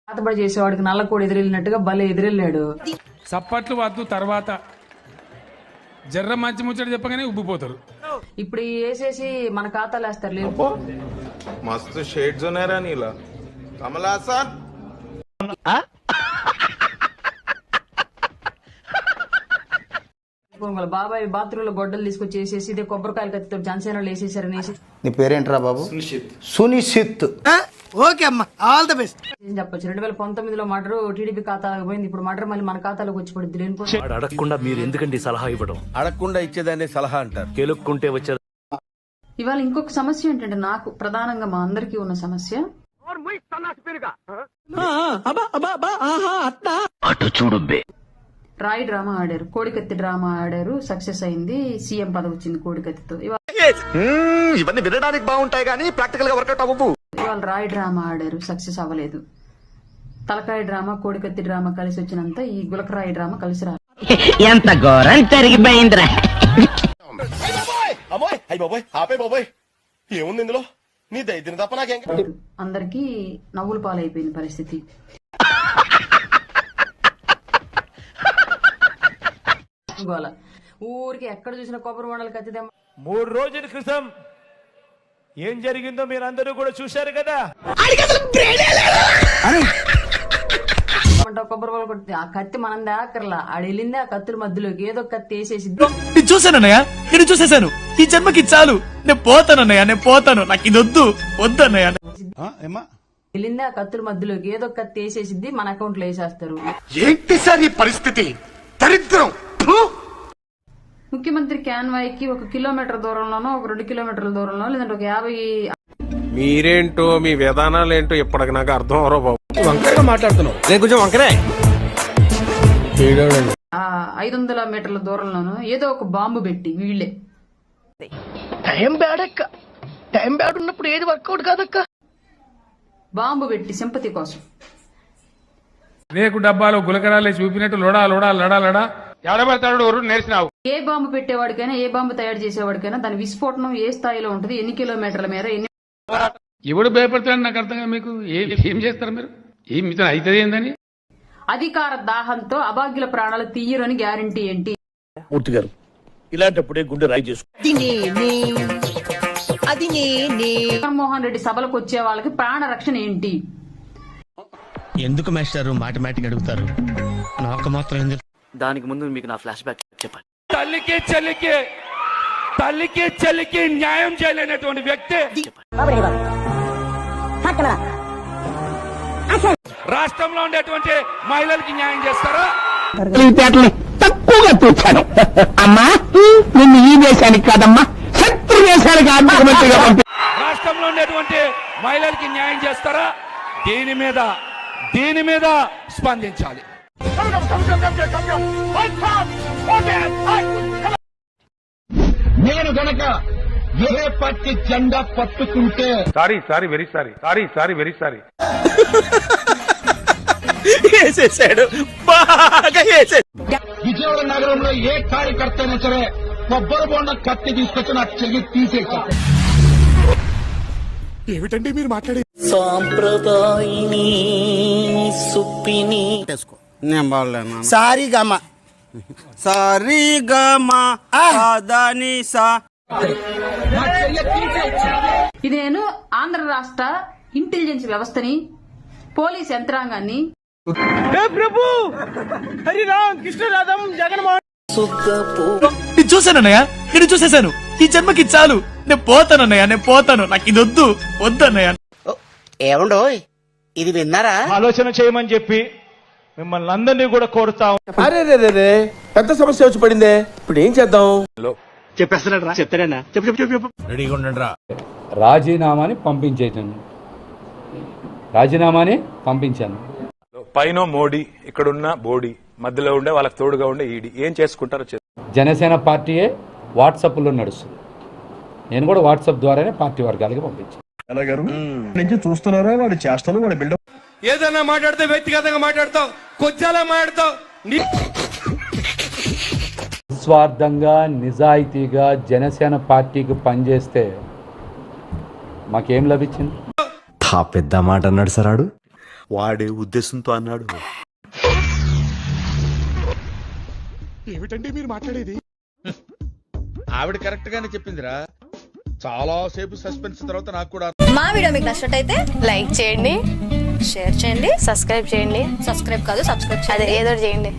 పాతబడి చేసేవాడికి నల్ల కూడా ఎదురెళ్ళినట్టుగా భలే ఎదురెళ్ళాడు. సప్పట్లు వద్దు, తర్వాత జర్ర మంచి ముచ్చట చెప్పగానే ఉబ్బిపోతారు. ఇప్పుడు వేసేసి మన ఖాతాలు వేస్తారు. లేదు మస్తు షేడ్స్ ఉన్నారా నీలా కమలాసన్. వాళ్ళ బాబాయ్ బాత్రూమ్ లో గొడ్డలు తీసుకొచ్చి వేసేసి ఇదే కొబ్బరికాయలు కత్తితో జనసేనలు వేసేసారని నీ పేరేంట్రా బాబు? సునిశ్చిత్. ఓకే అమ్మా, ఆల్ ద బెస్ట్ చెప్పొచ్చు. 2019లో మర్డర్ టీడీపీ ఖాతాకు పోయింది, ఇప్పుడు మర్డర్ మళ్ళీ మన ఖాతాలోకి వచ్చి పడుద్ది. అడగకుండా మీరు ఎందుకండి సలహా ఇవ్వడం? అడగకుండా ఇచ్చేదాన్ని సలహా అంటారు. కెలుక్కుంటే వచ్చే ఇవాళ ఇంకొక సమస్య ఏంటంటే, నాకు ప్రధానంగా మా అందరికీ ఉన్న సమస్య, అటు చూడు రాయి డ్రామా ఆడారు, కోడికత్తి డ్రామా ఆడారు, సక్సెస్ అయింది, సీఎం పదవి వచ్చింది కోడికత్తితో. ఇవన్నీ వినడానికి బాగుంటాయి కానీ ప్రాక్టికల్ గా వర్కౌట్ అవ్వవు. ఇవాళ రాయి డ్రామా ఆడారు, సక్సెస్ అవ్వలేదు. తలకాయ డ్రామా కోడికత్తి డ్రామా కలిసి వచ్చినంత ఈ గులకరాయి డ్రామా కలిసి రాదు. ఎంత ఘోరం జరిగిపోయిందిరా. ఏముంది ఇందులో? నీ దైద్యం తప్ప నాకేం. అందరికీ నవ్వుల పాలైపోయింది పరిస్థితి. గోల ఊరికి ఎక్కడ చూసిన కొబ్బరి మండలి కత్తిదేమో. 3 రోజుల క్రితం ఏం జరిగిందో మీరందరూ కూడా చూశారు కదా. కొబ్బరి వాళ్ళు కొట్టి ఆ కత్తి మనం దాకర్లా ఆడు వెళ్ళింది ఆ కత్తుల మధ్యలోకి ఏదో కత్తి వేసేసి నేను చూశానన్నయ్య, నేను చూసేశాను. ఈ జన్మకి చాలు, నేను పోతానన్నయ్య, నేను పోతాను, నాకు ఇది వద్దు వద్దన్నయ్య. వెళ్ళింది ఆ కత్తుల మధ్యలోకి ఏదో కత్తి వేసేసిద్ది, మన అకౌంట్ లో వేసేస్తారు. ఏంటి సార్ ఈ పరిస్థితి? దరిద్రం. ముఖ్యమంత్రి క్యాన్వాయ్కి 1 కిలోమీటర్ దూరంలోనో 2 కిలోమీటర్ల దూరంలో లేదంటే 50 మీరేంటో మీ విధానాలు ఏంటో ఇప్పటికి నాకు అర్థం అవరో బాబు. వంకరగా మాట్లాడుతున్నావు. నేను కొంచెం వంకరే. 500 మీటర్ల దూరంలోనో ఏదో ఒక బాంబు పెట్టి వీళ్ళే టైం బ్యాడ్ అక్క, టైం బ్యాడ్ ఉన్నప్పుడు ఏది వర్కౌట్ కాదక్క. బాంబు పెట్టి సింపతి కోసం రేకు డబ్బాలో గులకరాలే చూపినట్టు లోడా లోడా లడా లడా ఎవడబడతాడు నేర్చినావు. ఏ బాంబు పెట్టేవాడికైనా ఏ బాంబు తయారు చేసేవాడికైనా దాని విస్ఫోటనం ఏ స్థాయిలో ఉంటుంది, ఎన్ని కిలోమీటర్ల మేర, ఎన్ని ఎవడు భయపడతాడు నాకు అర్థం కాదు. మీకు ఏం చేస్తారు మీరు? ఏం మీతో అవుతుంది ఏందని? అధికార దాహంతో అభాగ్యుల ప్రాణాలు తీయరని గ్యారంటీ ఏంటి? మూర్తి గారు, ఇలాంటప్పుడే గుండె రాయి చేసుకో. జగన్మోహన్ రెడ్డి సభలకు వచ్చే వాళ్ళకి ప్రాణ రక్షణ ఏంటి? ఎందుకు మాస్టారు మాటిమాటికి అడుగుతారు? నాకు మాత్రం దానికి ముందు మీకు నా ఫ్లాష్ బ్యాక్ చెప్పాలి. తల్లికి చెల్లికి న్యాయం చేయలేనటువంటి వ్యక్తి రాష్ట్రంలో ఉండేటువంటి మహిళలకి న్యాయం చేస్తారా? తక్కువగా చూచాను అమ్మా. నిన్ను ఈ దేశానికి కాదమ్మా, శత్రు దేశానికి ఆర్థికమంత్రిగా రాష్ట్రంలో ఉండేటువంటి మహిళలకి న్యాయం చేస్తారా? దీని మీద స్పందించాలి. నేను గనక ఏ పార్టీ జెండా పట్టుకుంటే సారీ వెరీ సారీ. వేసేసాడు, బాగా వేసేసాడు. విజయవాడ నగరంలో ఏ కార్యకర్త అయినా సరే కొబ్బరి బొండ కత్తి తీసుకొచ్చి నా చెయ్యి తీసేసాడు. ఏమిటండి మీరు మాట్లాడే? సాంప్రదాయిని సుప్పిని నేను బాగలేను. సారీగమ ఇది నేను ఆంధ్ర రాష్ట్ర ఇంటెలిజెన్స్ వ్యవస్థని, పోలీస్ యంత్రాంగాన్ని ప్రభు హరిరామ్ కృష్ణరాధం జగన్మోహన్ సుఖపు నేను చూశానన్నయ్య, నేను చూసేశాను. ఈ జన్మకి చాలు, నేను పోతానన్నయ్య, నేను పోతాను, నాకు ఇది వద్దు వద్దన్నయ్య. ఏమండో ఇది విన్నారా? ఆలోచన చేయమని చెప్పి మిమ్మల్ని అందరినీ కూడా కోరుతాం. అరే పెద్ద సమస్య వచ్చి పడిందే, ఇప్పుడు ఏం చేద్దాం? చెప్పేస్తారా? చెప్తారా? చెప్పు. రెడీగా ఉండండి రా. రాజీనామాని పంపించాను. పైన మోడీ, ఇక్కడున్న బోడీ, మధ్యలో ఉండే వాళ్ళకి తోడుగా ఉండే ఈడీ ఏం చేసుకుంటారో జనసేన పార్టీయే వాట్సాప్లో నడుస్తుంది. నేను కూడా వాట్సాప్ ద్వారానే పార్టీ వర్గాలకి పంపించాను. నుంచి చూస్తున్నారా వాడు చేస్తాను, వాడు బిల్డప్. ఏదైనా మాట్లాడితే వ్యక్తిగతంగా మాట్లాడతావు, కొద్దిగా మాట్లాడతావు. నిస్వార్థంగా నిజాయితీగా జనసేన పార్టీకి పనిచేస్తే మాకేం లభించింది? పెద్ద మాట అన్నాడు సరాడు. వాడే ఉద్దేశంతో అన్నాడు. ఆవిడ కరెక్ట్ గానే చెప్పిందిరా. చాలా సేపు సస్పెన్స్ తర్వాత నాకు కూడా మా వీడియో మీకు నచ్చినట్టయితే లైక్ చేయండి, షేర్ చేయండి, సబ్స్క్రైబ్ చేయండి. సబ్స్క్రైబ్ కాదు, సబ్స్క్రైబ్ చేయండి, ఏదో చేయండి.